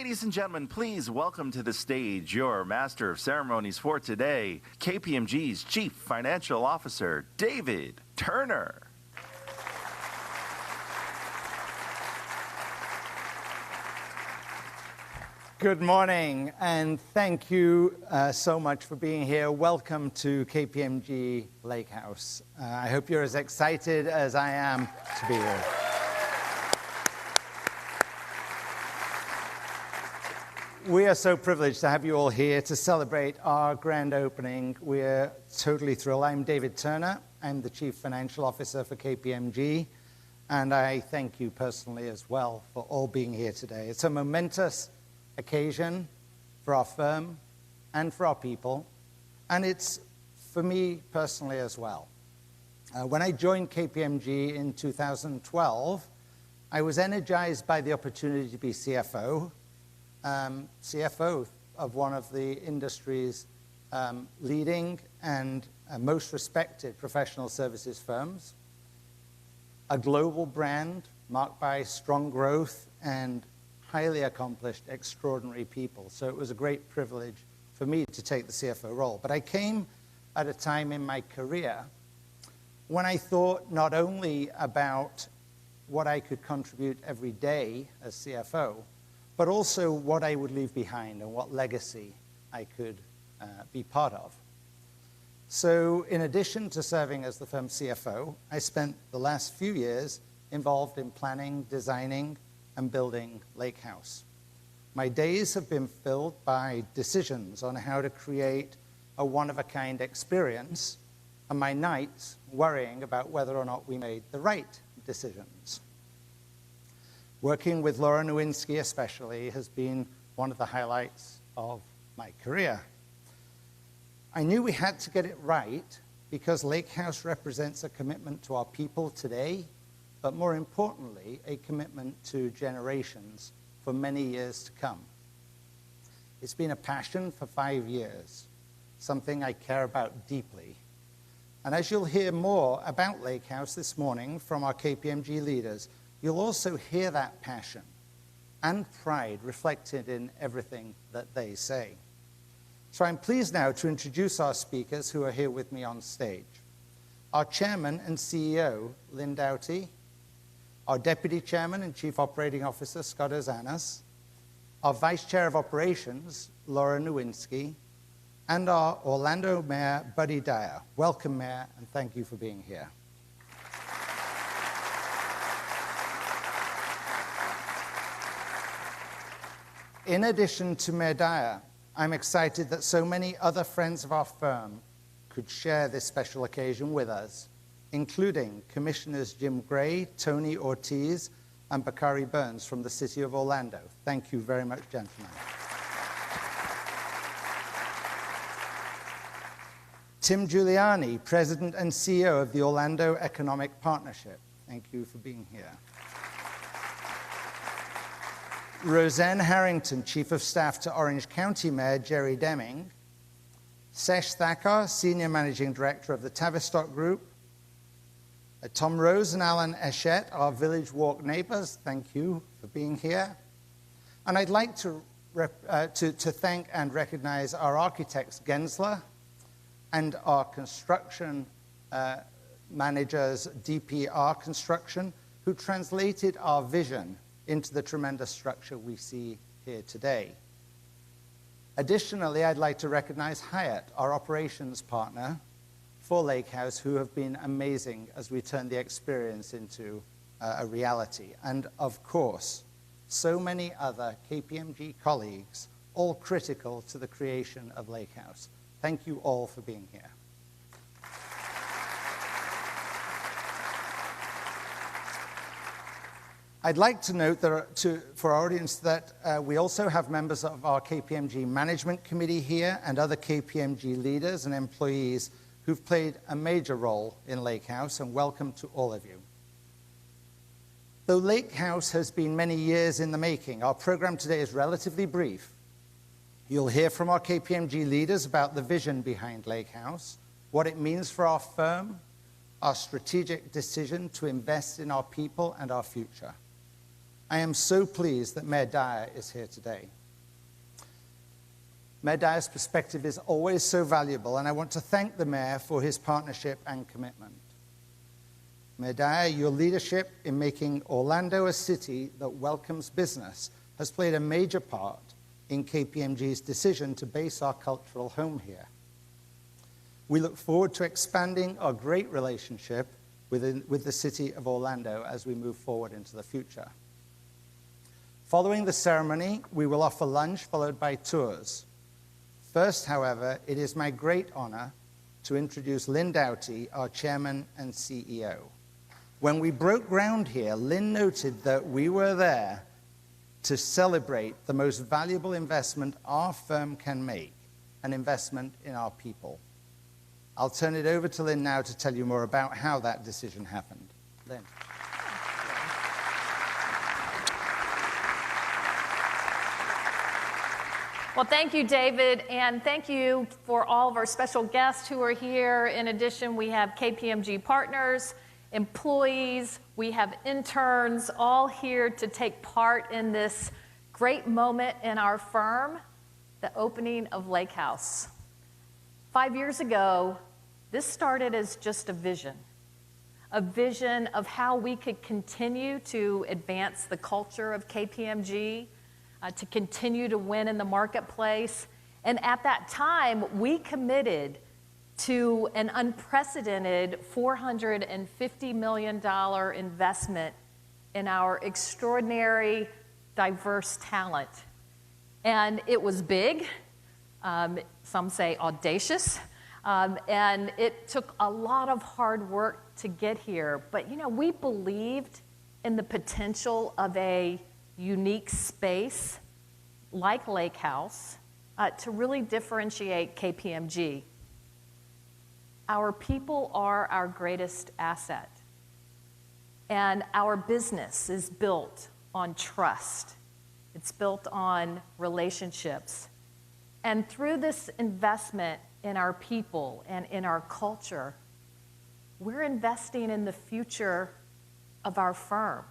Ladies and gentlemen, please welcome to the stage your Master of Ceremonies for today, KPMG's Chief Financial Officer, David Turner. Good morning, and thank you so much for being here. Welcome to KPMG Lakehouse. I hope you're as excited as I am to be here. We are so privileged to have you all here to celebrate our grand opening. We're totally thrilled. I'm David Turner. I'm the Chief Financial Officer for KPMG, and I thank you personally as well for all being here today. It's a momentous occasion for our firm and for our people, and it's for me personally as well. When I joined KPMG in 2012, I was energized by the opportunity to be CFO of one of the industry's leading and most respected professional services firms, a global brand marked by strong growth and highly accomplished, extraordinary people. So it was a great privilege for me to take the CFO role. But I came at a time in my career when I thought not only about what I could contribute every day as CFO, but also what I would leave behind and what legacy I could be part of. So in addition to serving as the firm's CFO, I spent the last few years involved in planning, designing, and building Lakehouse. My days have been filled by decisions on how to create a one-of-a-kind experience, and my nights worrying about whether or not we made the right decisions. Working with Laura Nowinski especially has been one of the highlights of my career. I knew we had to get it right because Lakehouse represents a commitment to our people today, but more importantly, a commitment to generations for many years to come. It's been a passion for 5 years, something I care about deeply. And as you'll hear more about Lakehouse this morning from our KPMG leaders, you'll also hear that passion and pride reflected in everything that they say. So I'm pleased now to introduce our speakers who are here with me on stage. Our Chairman and CEO, Lynn Doughty, our Deputy Chairman and Chief Operating Officer, Scott Ozanas, our Vice Chair of Operations, Laura Nowinski, and our Orlando Mayor, Buddy Dyer. Welcome, Mayor, and thank you for being here. In addition to Mayor Dyer, I'm excited that so many other friends of our firm could share this special occasion with us, including Commissioners Jim Gray, Tony Ortiz, and Bakari Burns from the City of Orlando. Thank you very much, gentlemen. Tim Giuliani, President and CEO of the Orlando Economic Partnership. Thank you for being here. Roseanne Harrington, Chief of Staff to Orange County Mayor Jerry Deming. Sesh Thakkar, Senior Managing Director of the Tavistock Group. Tom Rose and Alan Eschet, our Village Walk neighbors, thank you for being here. And I'd like to thank and recognize our architects, Gensler, and our construction managers, DPR Construction, who translated our vision into the tremendous structure we see here today. Additionally, I'd like to recognize Hyatt, our operations partner for Lakehouse, who have been amazing as we turn the experience into a reality. And of course, so many other KPMG colleagues, all critical to the creation of Lakehouse. Thank you all for being here. I'd like to note for our audience that we also have members of our KPMG Management Committee here and other KPMG leaders and employees who've played a major role in Lakehouse, and welcome to all of you. Though Lakehouse has been many years in the making, our program today is relatively brief. You'll hear from our KPMG leaders about the vision behind Lakehouse, what it means for our firm, our strategic decision to invest in our people and our future. I am so pleased that Mayor Dyer is here today. Mayor Dyer's perspective is always so valuable, and I want to thank the mayor for his partnership and commitment. Mayor Dyer, your leadership in making Orlando a city that welcomes business has played a major part in KPMG's decision to base our cultural home here. We look forward to expanding our great relationship with the city of Orlando as we move forward into the future. Following the ceremony, we will offer lunch followed by tours. First, however, it is my great honor to introduce Lynn Doughty, our chairman and CEO. When we broke ground here, Lynn noted that we were there to celebrate the most valuable investment our firm can make, an investment in our people. I'll turn it over to Lynn now to tell you more about how that decision happened. Lynn. Well, thank you, David, and thank you for all of our special guests who are here. In addition, we have KPMG partners, employees, we have interns, all here to take part in this great moment in our firm, the opening of Lakehouse. 5 years ago, this started as just a vision of how we could continue to advance the culture of KPMG, to continue to win in the marketplace. And at that time, we committed to an unprecedented $450 million investment in our extraordinary, diverse talent. And it was big, some say audacious, and it took a lot of hard work to get here. But, we believed in the potential of a unique space like Lakehouse to really differentiate KPMG. Our people are our greatest asset, and our business is built on trust. It's built on relationships. And through this investment in our people and in our culture, we're investing in the future of our firm.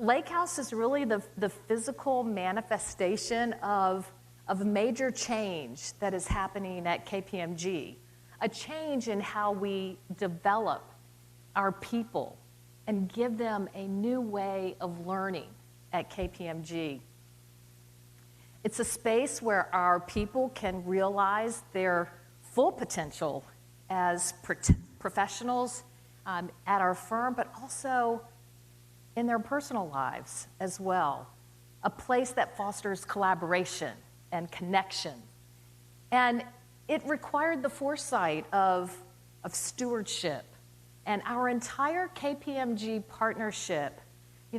Lakehouse is really the physical manifestation of major change that is happening at KPMG, a change in how we develop our people and give them a new way of learning at KPMG. It's a space where our people can realize their full potential as professionals at our firm, but also in their personal lives as well. A place that fosters collaboration and connection. And it required the foresight of stewardship. And our entire KPMG partnership,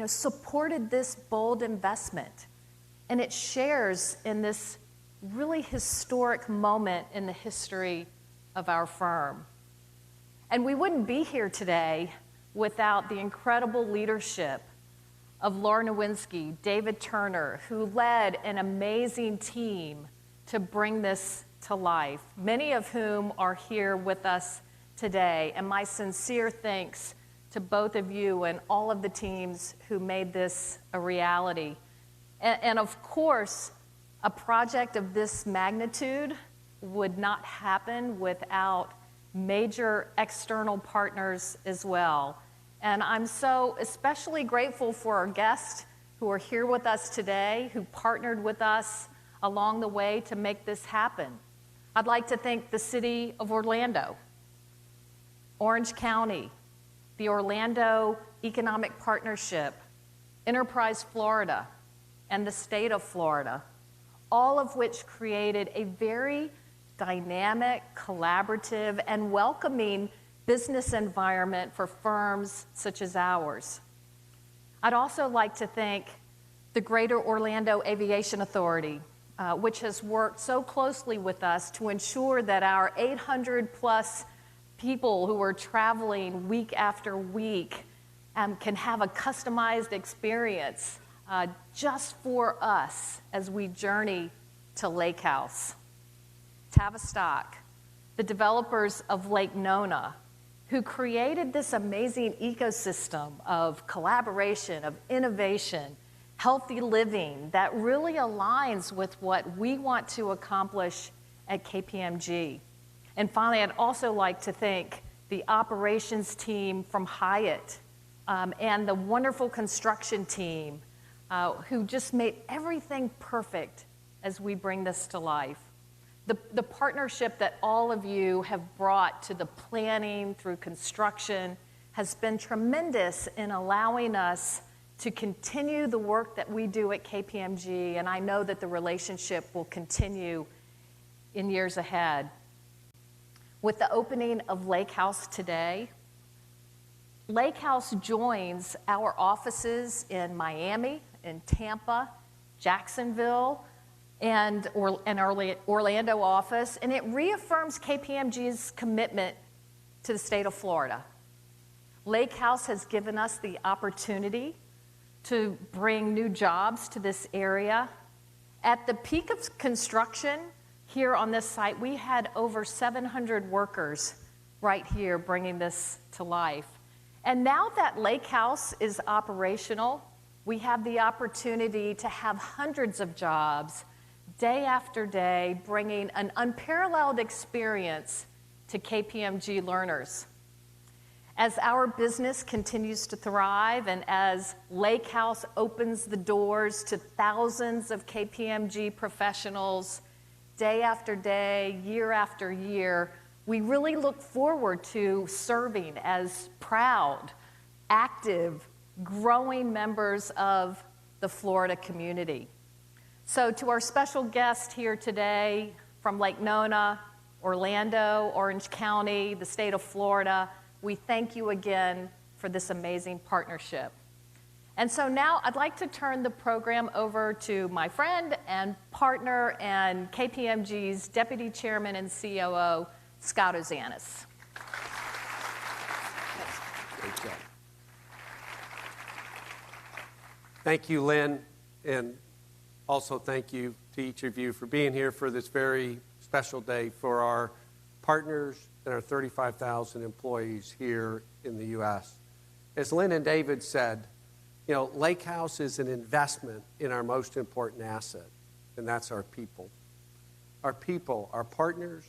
supported this bold investment. And it shares in this really historic moment in the history of our firm. And we wouldn't be here today without the incredible leadership of Laura Nowinski, David Turner, who led an amazing team to bring this to life, many of whom are here with us today. And my sincere thanks to both of you and all of the teams who made this a reality. And of course, a project of this magnitude would not happen without major external partners as well. And I'm so especially grateful for our guests who are here with us today, who partnered with us along the way to make this happen. I'd like to thank the City of Orlando, Orange County, the Orlando Economic Partnership, Enterprise Florida, and the state of Florida, all of which created a very dynamic, collaborative, and welcoming business environment for firms such as ours. I'd also like to thank the Greater Orlando Aviation Authority, which has worked so closely with us to ensure that our 800+ people who are traveling week after week can have a customized experience just for us as we journey to Lakehouse. Tavistock, the developers of Lake Nona, who created this amazing ecosystem of collaboration, of innovation, healthy living that really aligns with what we want to accomplish at KPMG. And finally, I'd also like to thank the operations team from Hyatt and the wonderful construction team who just made everything perfect as we bring this to life. The partnership that all of you have brought to the planning through construction has been tremendous in allowing us to continue the work that we do at KPMG, and I know that the relationship will continue in years ahead. With the opening of Lakehouse today, Lakehouse joins our offices in Miami, in Tampa, Jacksonville, and Orlando office, and it reaffirms KPMG's commitment to the state of Florida. Lakehouse has given us the opportunity to bring new jobs to this area. At the peak of construction here on this site, we had over 700 workers right here bringing this to life. And now that Lakehouse is operational, we have the opportunity to have hundreds of jobs day after day, bringing an unparalleled experience to KPMG learners. As our business continues to thrive and as Lakehouse opens the doors to thousands of KPMG professionals day after day, year after year, we really look forward to serving as proud, active, growing members of the Florida community. So to our special guest here today from Lake Nona, Orlando, Orange County, the state of Florida, we thank you again for this amazing partnership. And so now I'd like to turn the program over to my friend and partner and KPMG's Deputy Chairman and COO, Scott Ozanis. Great job. Thank you, Lynn, and also thank you to each of you for being here for this very special day for our partners and our 35,000 employees here in the U.S. As Lynn and David said, Lakehouse is an investment in our most important asset, and that's our people. Our people, our partners,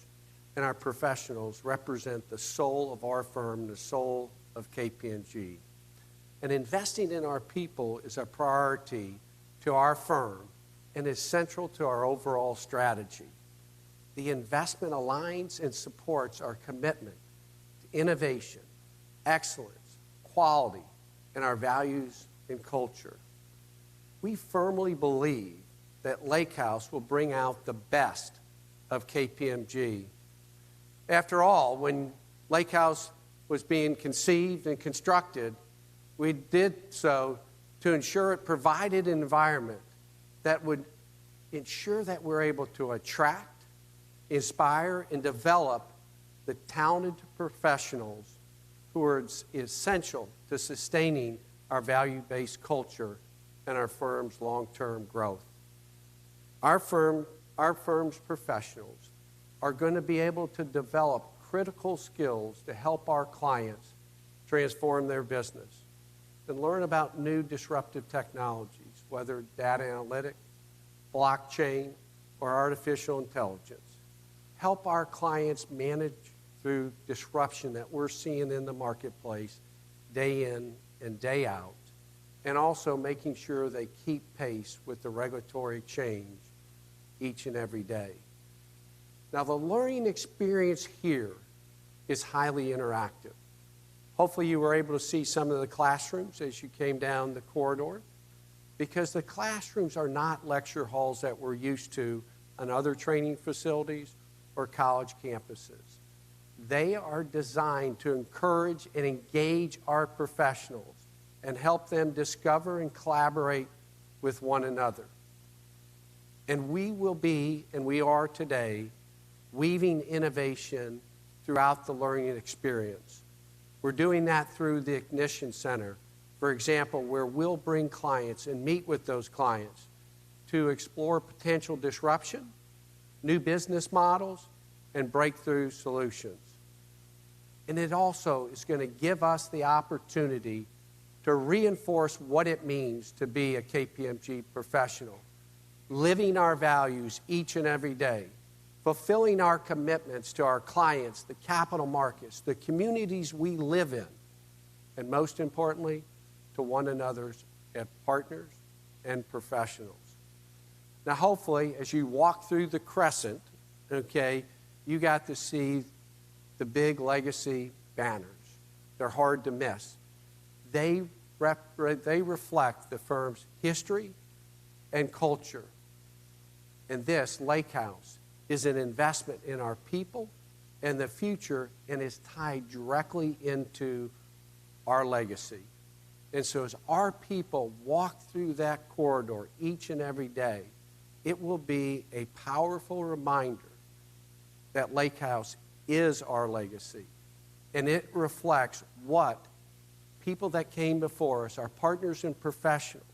and our professionals represent the soul of our firm, the soul of KPMG. And investing in our people is a priority to our firm and is central to our overall strategy. The investment aligns and supports our commitment to innovation, excellence, quality, and our values and culture. We firmly believe that Lakehouse will bring out the best of KPMG. After all, when Lakehouse was being conceived and constructed, we did so to ensure it provided an environment that would ensure that we're able to attract, inspire, and develop the talented professionals who are essential to sustaining our value-based culture and our firm's long-term growth. Our firm's professionals are going to be able to develop critical skills to help our clients transform their business and learn about new disruptive technologies, whether data analytics, blockchain, or artificial intelligence. Help our clients manage through disruption that we're seeing in the marketplace day in and day out, and also making sure they keep pace with the regulatory change each and every day. Now, the learning experience here is highly interactive. Hopefully you were able to see some of the classrooms as you came down the corridor, because the classrooms are not lecture halls that we're used to on other training facilities or college campuses. They are designed to encourage and engage our professionals and help them discover and collaborate with one another. And we will be, and we are today, weaving innovation throughout the learning experience. We're doing that through the Ignition Center, for example, where we'll bring clients and meet with those clients to explore potential disruption, new business models, and breakthrough solutions. And it also is going to give us the opportunity to reinforce what it means to be a KPMG professional, living our values each and every day, fulfilling our commitments to our clients, the capital markets, the communities we live in, and most importantly, to one another as partners and professionals. Now, hopefully, as you walk through the crescent, okay, you got to see the big legacy banners. They're hard to miss. They reflect the firm's history and culture. And this, Lakehouse, is an investment in our people and the future, and is tied directly into our legacy. And so as our people walk through that corridor each and every day, it will be a powerful reminder that Lakehouse is our legacy. And it reflects what people that came before us, our partners and professionals,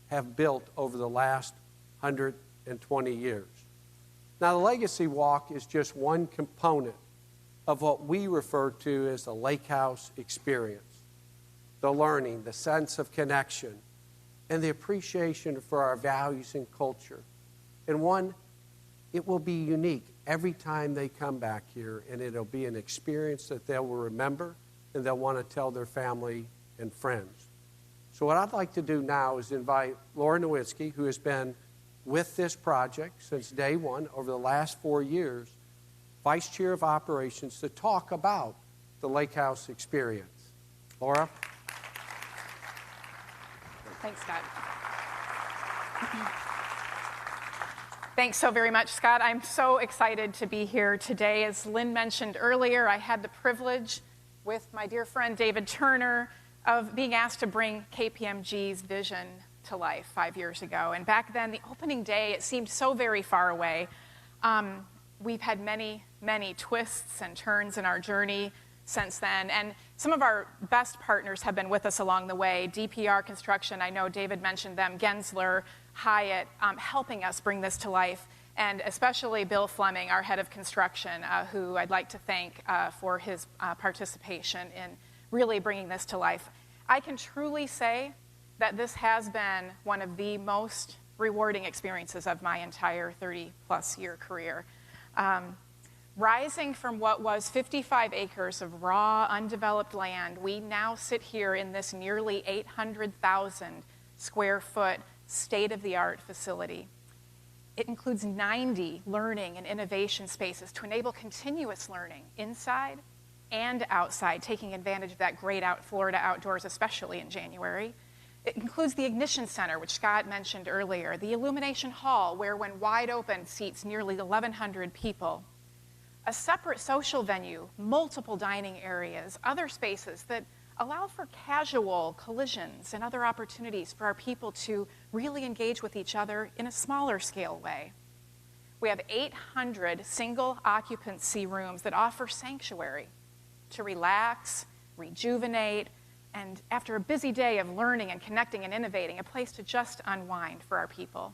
have built over the last 120 years. Now, the Legacy Walk is just one component of what we refer to as the Lakehouse experience. The learning, the sense of connection, and the appreciation for our values and culture. And one, it will be unique every time they come back here, and it'll be an experience that they will remember and they'll want to tell their family and friends. So what I'd like to do now is invite Laura Nowinski, who has been with this project since day one over the last 4 years, Vice Chair of Operations, to talk about the Lakehouse experience. Laura? Thanks, Scott. Thanks so very much, Scott. I'm so excited to be here today. As Lynn mentioned earlier, I had the privilege with my dear friend David Turner of being asked to bring KPMG's vision to life 5 years ago. And back then, the opening day, it seemed so very far away. We've had many, many twists and turns in our journey since then. And some of our best partners have been with us along the way. DPR Construction, I know David mentioned them, Gensler, Hyatt, helping us bring this to life. And especially Bill Fleming, our head of construction, who I'd like to thank for his participation in really bringing this to life. I can truly say that this has been one of the most rewarding experiences of my entire 30-plus year career. Rising from what was 55 acres of raw, undeveloped land, we now sit here in this nearly 800,000 square foot state-of-the-art facility. It includes 90 learning and innovation spaces to enable continuous learning inside and outside, taking advantage of that great Florida outdoors, especially in January. It includes the Ignition Center, which Scott mentioned earlier, the Illumination Hall, where when wide open seats nearly 1,100 people. A separate social venue, multiple dining areas, other spaces that allow for casual collisions and other opportunities for our people to really engage with each other in a smaller scale way. We have 800 single occupancy rooms that offer sanctuary to relax, rejuvenate, and after a busy day of learning and connecting and innovating, a place to just unwind for our people.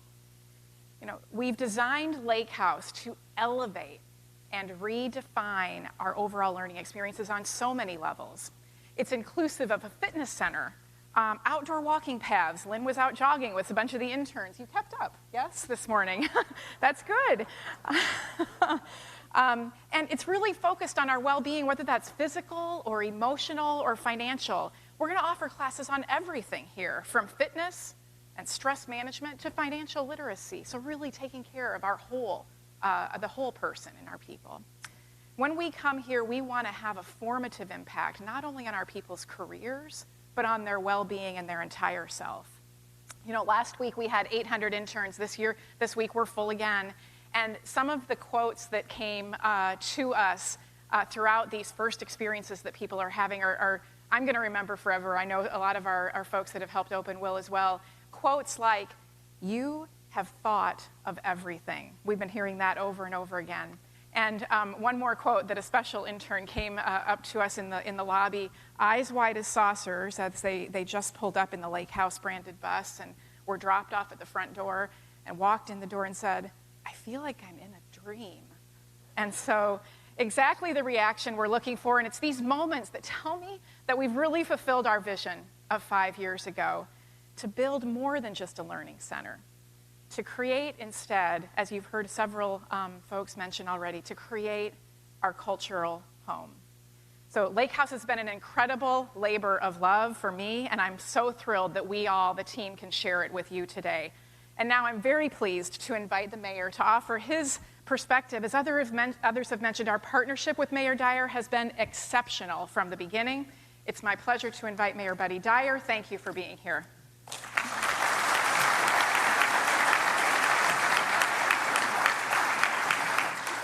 You know, we've designed Lakehouse to elevate and redefine our overall learning experiences on so many levels. It's inclusive of a fitness center, outdoor walking paths. Lynn was out jogging with a bunch of the interns. You kept up, yes, this morning. That's good. And it's really focused on our well-being, whether that's physical or emotional or financial. We're going to offer classes on everything here, from fitness and stress management to financial literacy. So really taking care of our the whole person and our people. When we come here, we want to have a formative impact, not only on our people's careers, but on their well-being and their entire self. You know, last week we had 800 interns. This week we're full again. And some of the quotes that came to us throughout these first experiences that people are having are I'm going to remember forever. I know a lot of our folks that have helped open will as well. Quotes like, "You have thought of everything." We've been hearing that over and over again. And one more quote that a special intern came up to us in the lobby, eyes wide as saucers, as they just pulled up in the Lakehouse branded bus and were dropped off at the front door and walked in the door and said, "I feel like I'm in a dream." And so exactly the reaction we're looking for, and it's these moments that tell me that we've really fulfilled our vision of 5 years ago to build more than just a learning center, to create instead, as you've heard several folks mention already, to create our cultural home. So Lakehouse has been an incredible labor of love for me, and I'm so thrilled that we all, the team, can share it with you today. And now I'm very pleased to invite the mayor to offer his perspective. As others have mentioned, our partnership with Mayor Dyer has been exceptional from the beginning. It's my pleasure to invite Mayor Buddy Dyer. Thank you for being here.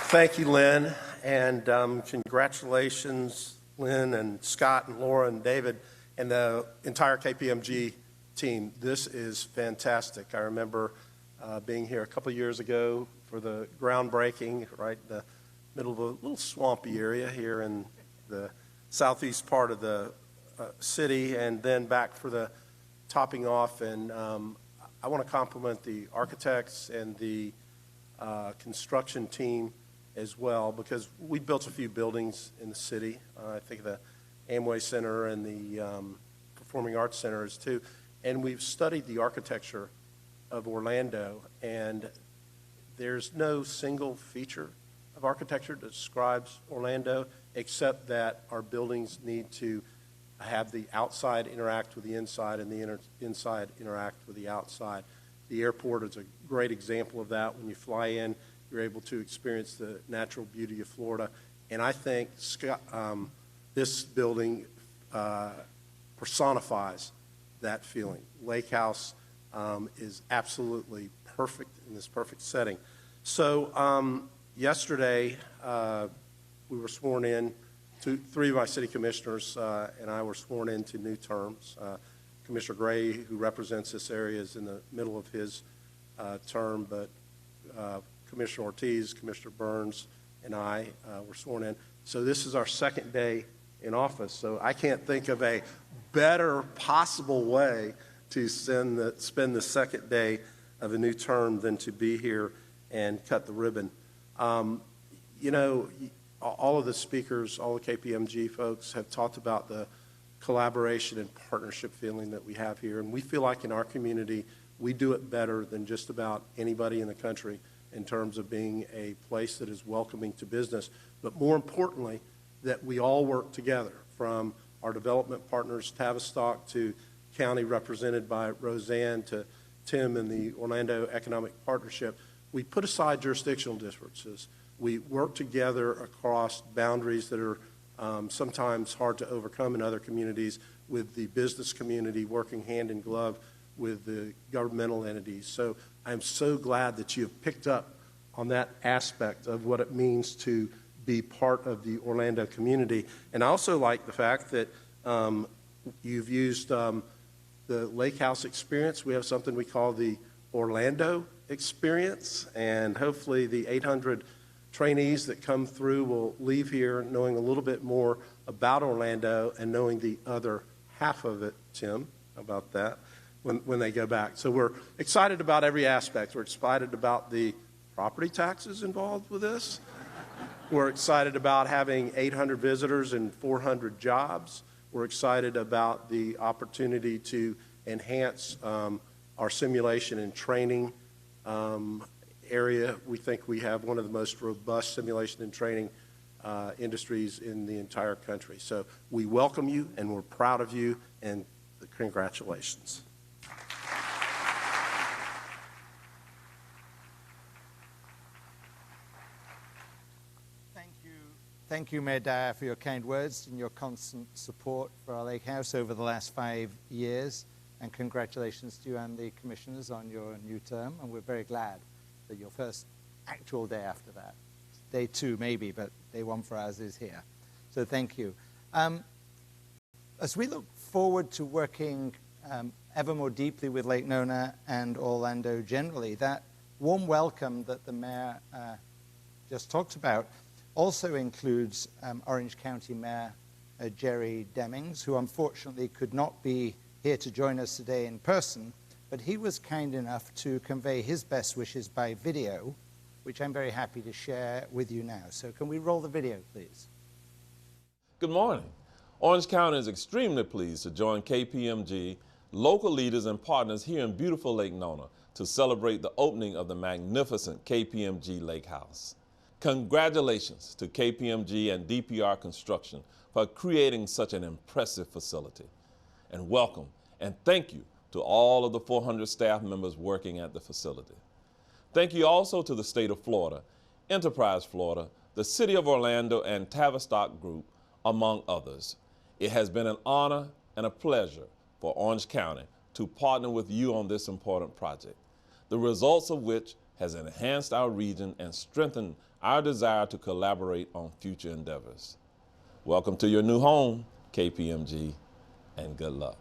Thank you, Lynn, and congratulations, Lynn and Scott and Laura and David and the entire KPMG team. This is fantastic. I remember being here a couple years ago for the groundbreaking, right in the middle of a little swampy area here in the southeast part of the city, and then back for the topping off. And I want to compliment the architects and the construction team as well, because we built a few buildings in the city. I think the Amway Center and the Performing Arts Centers too. And we've studied the architecture of Orlando, and there's no single feature of architecture that describes Orlando, except that our buildings need to have the outside interact with the inside and the inside interact with the outside. The airport is a great example of that. When you fly in, you're able to experience the natural beauty of Florida. And I think this building personifies that feeling. Lakehouse is absolutely perfect in this perfect setting. So yesterday, we were sworn in. Three of my city commissioners and I were sworn into new terms. Commissioner Gray, who represents this area, is in the middle of his term, but Commissioner Ortiz, Commissioner Burns, and I were sworn in. So this is our second day in office. So I can't think of a better possible way to spend the second day of a new term than to be here and cut the ribbon. You know, all of the speakers, all the KPMG folks have talked about the collaboration and partnership feeling that we have here. And we feel like in our community, we do it better than just about anybody in the country in terms of being a place that is welcoming to business. But more importantly, that we all work together, from our development partners, Tavistock, to county represented by Roseanne, to Tim and the Orlando Economic Partnership. We put aside jurisdictional differences. We work together across boundaries that are sometimes hard to overcome in other communities, with the business community working hand in glove with the governmental entities. So I'm so glad that you have picked up on that aspect of what it means to be part of the Orlando community. And I also like the fact that you've used the Lakehouse experience. We have something we call the Orlando experience, and hopefully the 800 trainees that come through will leave here knowing a little bit more about Orlando and knowing the other half of it, Tim, about that, when they go back. So we're excited about every aspect. We're excited about the property taxes involved with this. We're excited about having 800 visitors and 400 jobs. We're excited about the opportunity to enhance our simulation and training area. We think we have one of the most robust simulation and training industries in the entire country. So we welcome you, and we're proud of you, and congratulations. Thank you, Mayor Dyer, for your kind words and your constant support for our lake house over the last 5 years. And congratulations to you and the commissioners on your new term. And we're very glad that your first actual day after that, day 2 maybe, but day 1 for us is here. So thank you. As we look forward to working ever more deeply with Lake Nona and Orlando generally, that warm welcome that the mayor just talked about also includes Orange County Mayor Jerry Demings, who unfortunately could not be here to join us today in person, but he was kind enough to convey his best wishes by video, which I'm very happy to share with you now. So can we roll the video, please? Good morning. Orange County is extremely pleased to join KPMG, local leaders and partners here in beautiful Lake Nona to celebrate the opening of the magnificent KPMG Lakehouse. Congratulations to KPMG and DPR Construction for creating such an impressive facility. And welcome and thank you to all of the 400 staff members working at the facility. Thank you also to the state of Florida, Enterprise Florida, the City of Orlando, and Tavistock Group, among others. It has been an honor and a pleasure for Orange County to partner with you on this important project, the results of which has enhanced our region and strengthened our desire to collaborate on future endeavors. Welcome to your new home, KPMG, and good luck.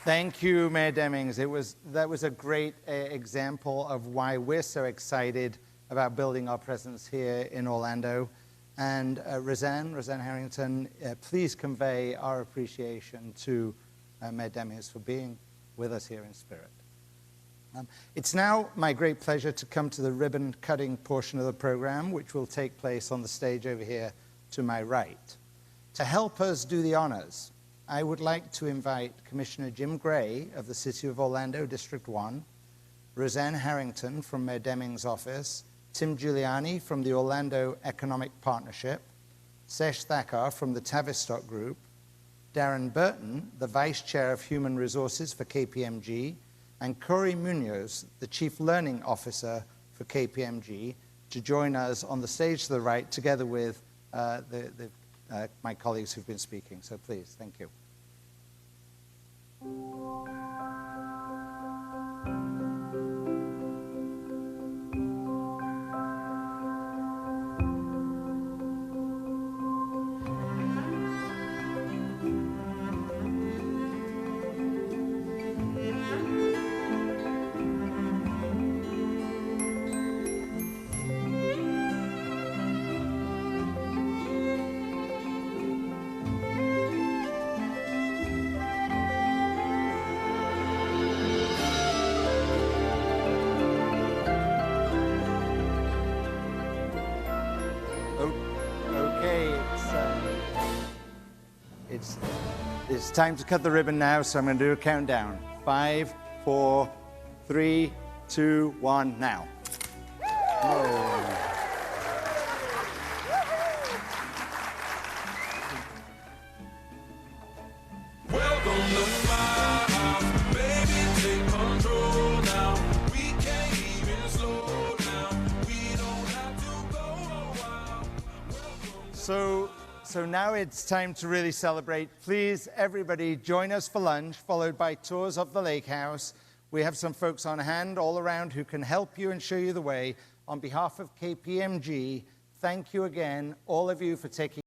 Thank you, Mayor Demings. That was a great example of why we're so excited about building our presence here in Orlando. And Roseanne Harrington, please convey our appreciation to Mayor Demings for being with us here in spirit. It's now my great pleasure to come to the ribbon-cutting portion of the program, which will take place on the stage over here to my right. To help us do the honors, I would like to invite Commissioner Jim Gray of the City of Orlando, District 1, Roseanne Harrington from Mayor Demings' office, Tim Giuliani from the Orlando Economic Partnership, Sesh Thakkar from the Tavistock Group, Darren Burton, the Vice Chair of Human Resources for KPMG, and Corey Munoz, the Chief Learning Officer for KPMG, to join us on the stage to the right, together with my colleagues who've been speaking. So please, thank you. It's time to cut the ribbon now, so I'm going to do a countdown. 5, 4, 3, 2, 1, now. Whoa. Welcome to my house, baby, take control now. We can't even slow down. We don't have to go a while. So now it's time to really celebrate. Please, everybody, join us for lunch, followed by tours of the lake house. We have some folks on hand all around who can help you and show you the way. On behalf of KPMG, thank you again, all of you, for taking